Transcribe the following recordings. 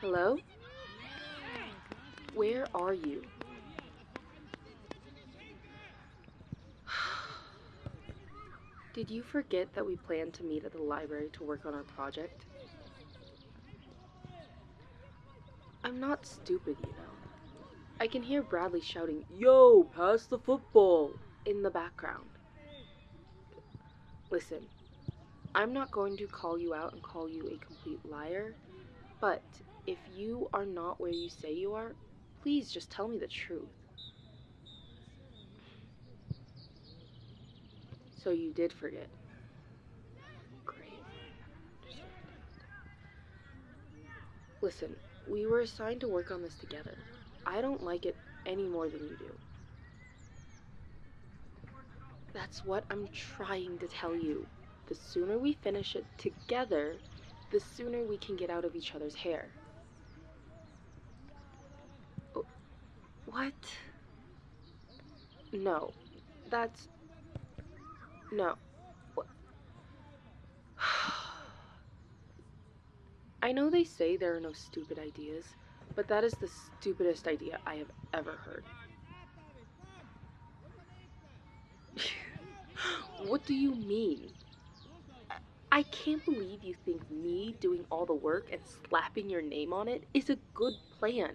Hello? Where are you? Did you forget that we planned to meet at the library to work on our project? I'm not stupid, you know. I can hear Bradley shouting, "Yo, pass the football!" in the background. Listen, I'm not going to call you out and call you a complete liar, but if you are not where you say you are, please just tell me the truth. So you did forget. Great. Listen, we were assigned to work on this together. I don't like it any more than you do. That's what I'm trying to tell you. The sooner we finish it together, the sooner we can get out of each other's hair. What? No. That's... No. What? I know they say there are no stupid ideas, but that is the stupidest idea I have ever heard. What do you mean? I can't believe you think me doing all the work and slapping your name on it is a good plan.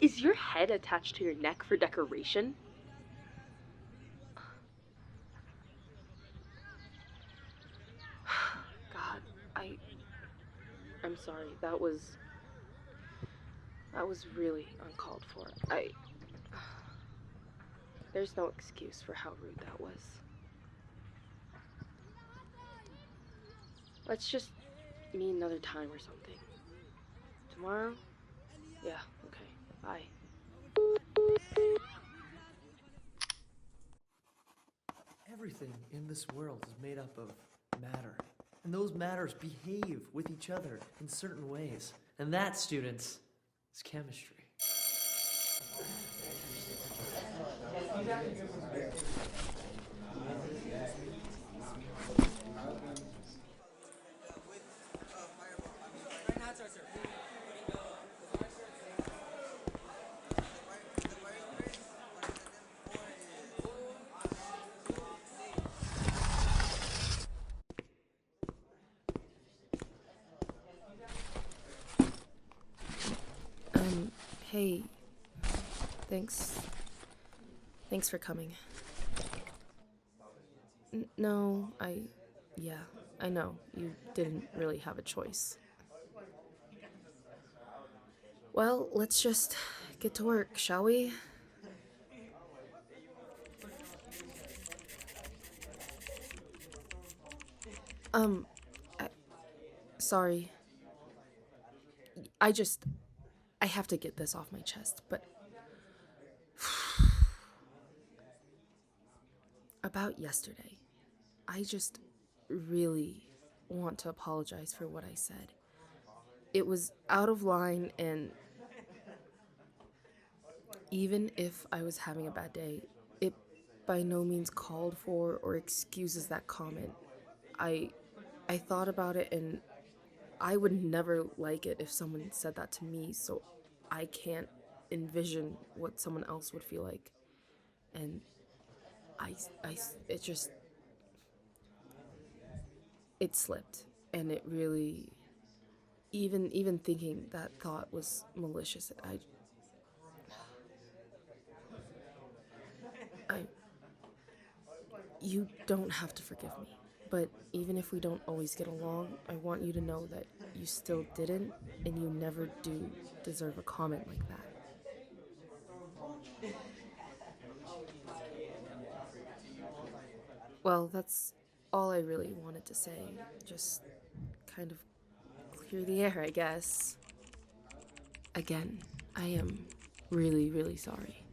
Is your head attached to your neck for decoration? God, I'm sorry. That was really uncalled for. There's no excuse for how rude that was. Let's just meet another time or something. Tomorrow? Yeah, okay. Bye. Everything in this world is made up of matter. And those matters behave with each other in certain ways. And that, students, is chemistry. Hey. Thanks for coming. No, yeah, I know. You didn't really have a choice. Well, let's just get to work, shall we? Sorry. I have to get this off my chest, but about yesterday, I just really want to apologize for what I said. It was out of line, and even if I was having a bad day, it by no means called for or excuses that comment. I thought about it, and I would never like it if someone said that to me, so I can't envision what someone else would feel like. And it slipped, and it really, even thinking that thought was malicious. You don't have to forgive me, but even if we don't always get along, I want you to know that you still didn't, and you never do deserve a comment like that. Well, that's all I really wanted to say. Just kind of clear the air, I guess. Again, I am really, really sorry.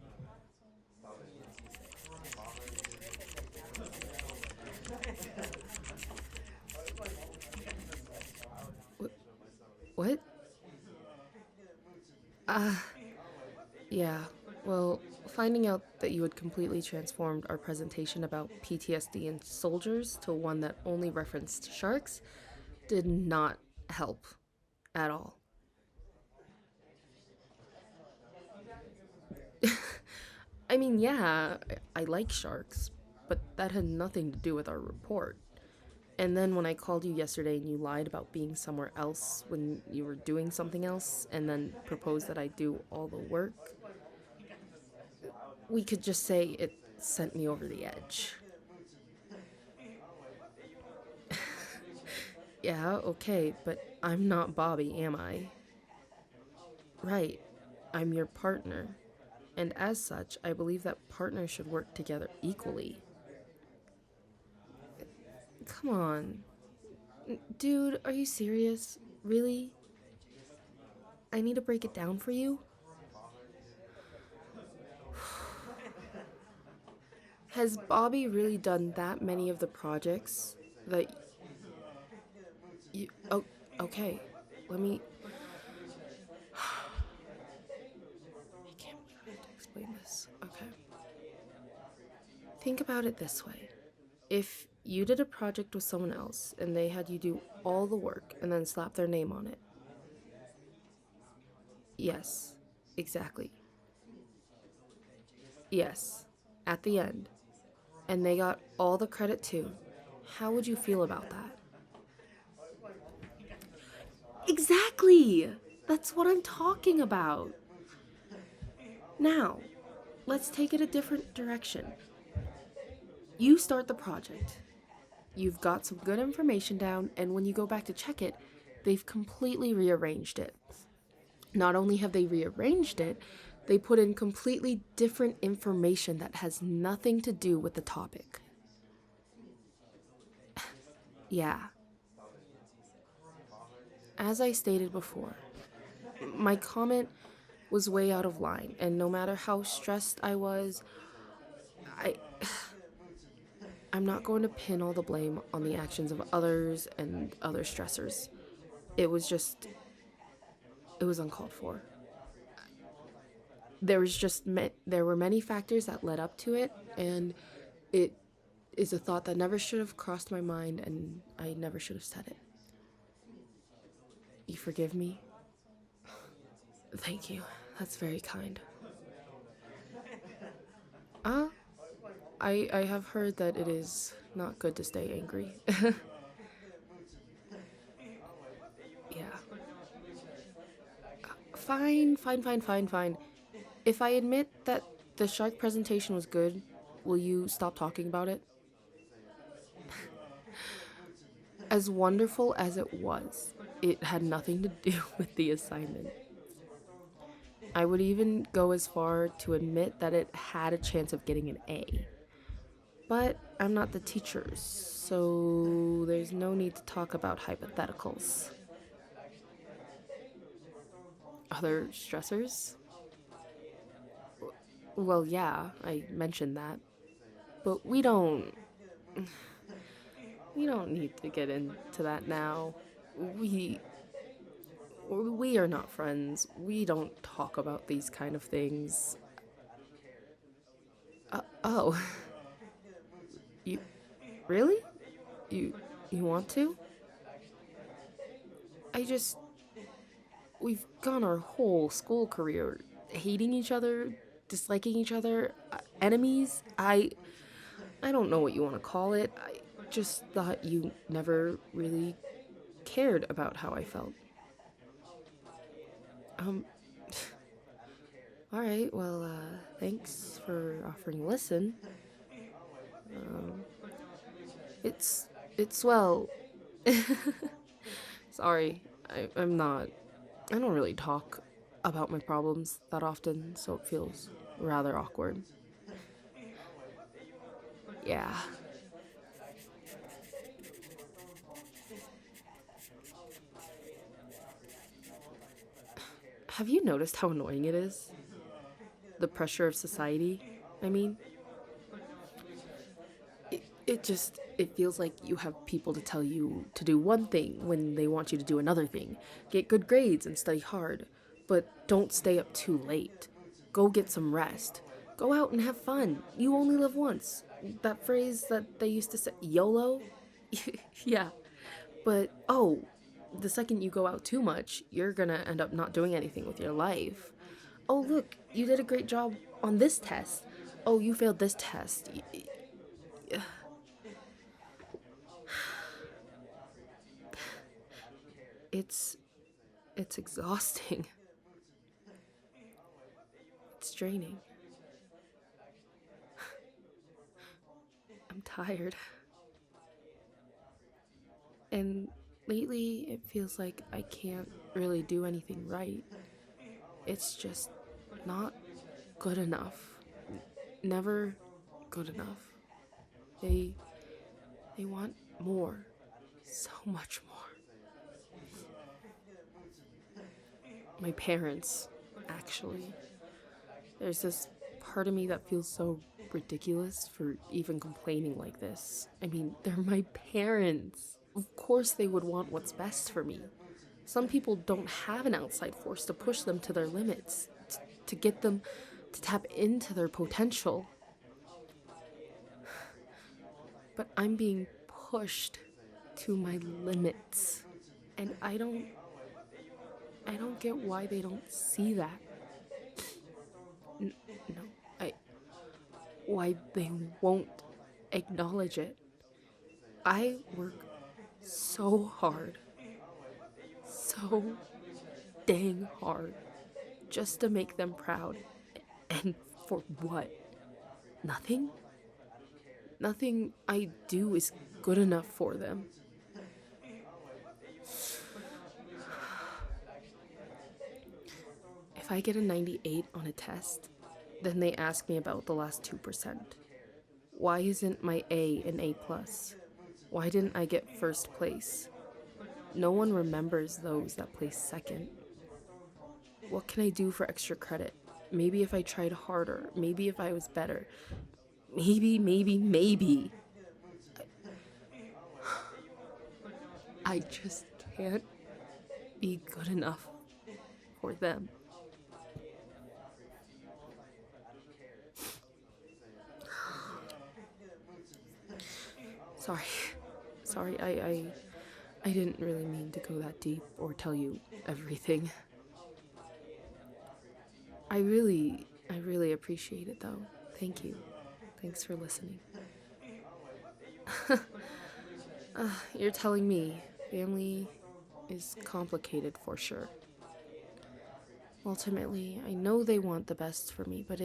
Yeah, well, finding out that you had completely transformed our presentation about PTSD in soldiers to one that only referenced sharks did not help at all. I mean, yeah, I like sharks, but that had nothing to do with our report. And then when I called you yesterday and you lied about being somewhere else when you were doing something else, and then proposed that I do all the work, we could just say it sent me over the edge. Yeah, okay, but I'm not Bobby, am I? Right, I'm your partner. And as such, I believe that partners should work together equally. Come on. Dude, are you serious? Really? I need to break it down for you? Has Bobby really done that many of the projects that you. Oh, okay. Let me. I can't believe I have to explain this. Okay. Think about it this way. If you did a project with someone else and they had you do all the work and then slap their name on it. Yes, exactly. Yes, at the end. And they got all the credit too. How would you feel about that? Exactly! That's what I'm talking about. Now, let's take it a different direction. You start the project. You've got some good information down, and when you go back to check it, they've completely rearranged it. Not only have they rearranged it, they put in completely different information that has nothing to do with the topic. Yeah. As I stated before, my comment was way out of line, and no matter how stressed I was, I I'm not going to pin all the blame on the actions of others and other stressors. It was just it was uncalled for. There were many factors that led up to it, and it is a thought that never should have crossed my mind, and I never should have said it. You forgive me? Thank you. That's very kind. Ah, I have heard that it is not good to stay angry. Yeah. Fine, fine, fine, fine, fine. If I admit that the shark presentation was good, will you stop talking about it? As wonderful as it was, it had nothing to do with the assignment. I would even go as far to admit that it had a chance of getting an A. But I'm not the teacher, so there's no need to talk about hypotheticals. Other stressors? Well, yeah, I mentioned that. But we don't need to get into that now. We we are not friends. We don't talk about these kind of things. Oh, you really? You you want to? I just we've gone our whole school career hating each other, disliking each other, enemies. I don't know what you want to call it. I just thought you never really cared about how I felt. Um all right. Well, thanks for offering to listen. Um it's well, sorry. I'm not. I don't really talk about my problems that often, so it feels rather awkward. Yeah. Have you noticed how annoying it is? The pressure of society, I mean? It feels like you have people to tell you to do one thing when they want you to do another thing. Get good grades and study hard. But don't stay up too late. Go get some rest. Go out and have fun. You only live once. That phrase that they used to say, YOLO? Yeah. But, oh, the second you go out too much, you're gonna end up not doing anything with your life. Oh, look, you did a great job on this test. Oh, you failed this test. It's it's exhausting. It's draining. I'm tired. And lately, it feels like I can't really do anything right. It's just not good enough. Never good enough. They they want more. So much more. My parents, actually. There's this part of me that feels so ridiculous for even complaining like this. I mean, they're my parents. Of course, they would want what's best for me. Some people don't have an outside force to push them to their limits, to get them to tap into their potential. But I'm being pushed to my limits. And I don't get why they don't see that. No, why they won't acknowledge it. I work so hard, so dang hard, just to make them proud. And for what? Nothing? Nothing I do is good enough for them. If I get a 98 on a test, then they ask me about the last 2%. Why isn't my A an A+? Why didn't I get first place? No one remembers those that place second. What can I do for extra credit? Maybe if I tried harder, maybe if I was better. Maybe. I just can't be good enough for them. Sorry, I didn't really mean to go that deep or tell you everything. I really appreciate it though. Thank you. Thanks for listening. You're telling me family is complicated for sure. Ultimately, I know they want the best for me, but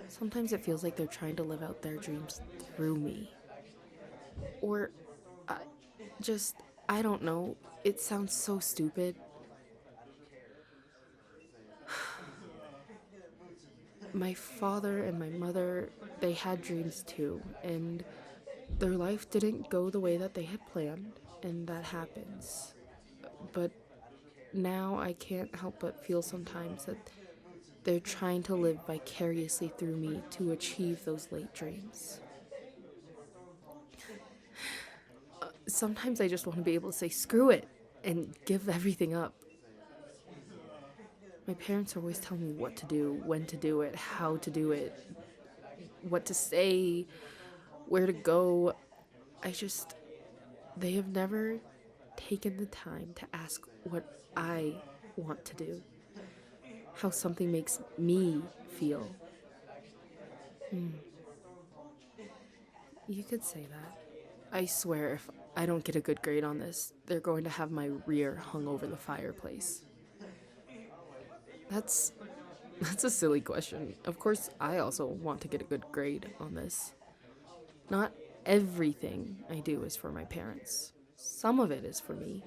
sometimes it feels like they're trying to live out their dreams through me. Or I just I don't know. It sounds so stupid. My father and my mother, they had dreams too, and their life didn't go the way that they had planned, and that happens. But now I can't help but feel sometimes that they're trying to live vicariously through me to achieve those late dreams. Sometimes I just want to be able to say, screw it, and give everything up. My parents are always telling me what to do, when to do it, how to do it, what to say, where to go. They have never taken the time to ask what I want to do, how something makes me feel. You could say that. I swear, if I don't get a good grade on this, they're going to have my rear hung over the fireplace. That's a silly question. Of course, I also want to get a good grade on this. Not everything I do is for my parents. Some of it is for me.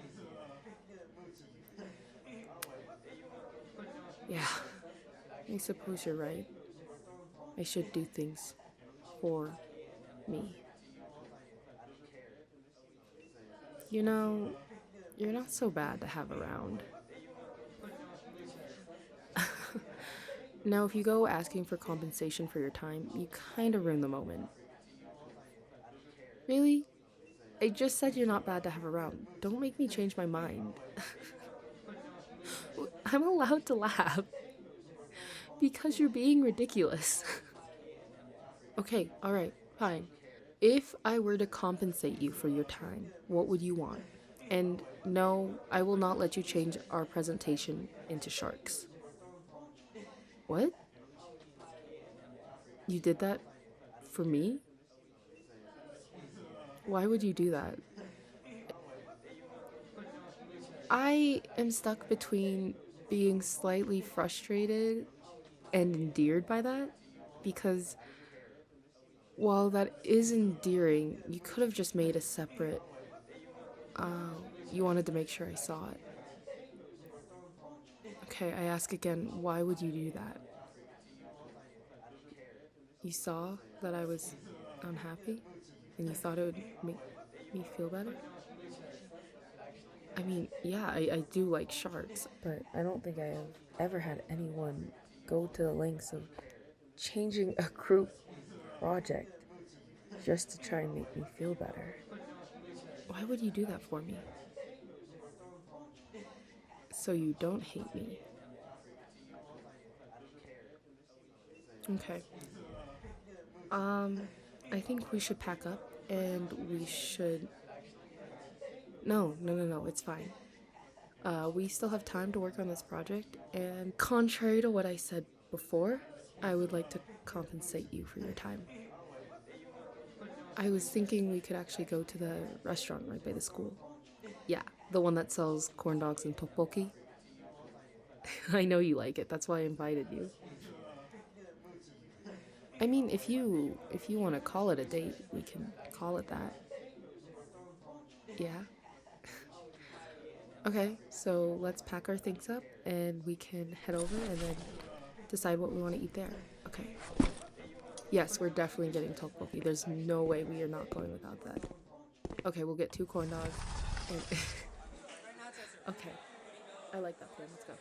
Yeah, I suppose you're right. I should do things for me. You know, you're not so bad to have around. Now, if you go asking for compensation for your time, you kind of ruin the moment. Really? I just said you're not bad to have around. Don't make me change my mind. I'm allowed to laugh because you're being ridiculous. Okay, alright, fine. If I were to compensate you for your time, what would you want? And no, I will not let you change our presentation into sharks. What? You did that for me? Why would you do that? I am stuck between being slightly frustrated and endeared by that because while that is endearing, you could have just made a separate. You wanted to make sure I saw it. Okay, I ask again, why would you do that? You saw that I was unhappy and you thought it would make me feel better? I mean, yeah, I do like sharks, but I don't think I have ever had anyone go to the lengths of changing a group project just to try and make me feel better. Why would you do that for me? So you don't hate me. Okay. I think we should pack up and we should. No, it's fine. We still have time to work on this project, and contrary to what I said before, I would like to compensate you for your time. I was thinking we could actually go to the restaurant right by the school. Yeah, the one that sells corn dogs and tteokbokki. I know you like it, that's why I invited you. I mean, if you want to call it a date, we can call it that. Yeah. Okay, so let's pack our things up and we can head over and then decide what we want to eat there. Okay. Yes, we're definitely getting tteokbokki. There's no way we are not going without that. Okay, we'll get 2 corn dogs. And okay, I like that plan. Let's go.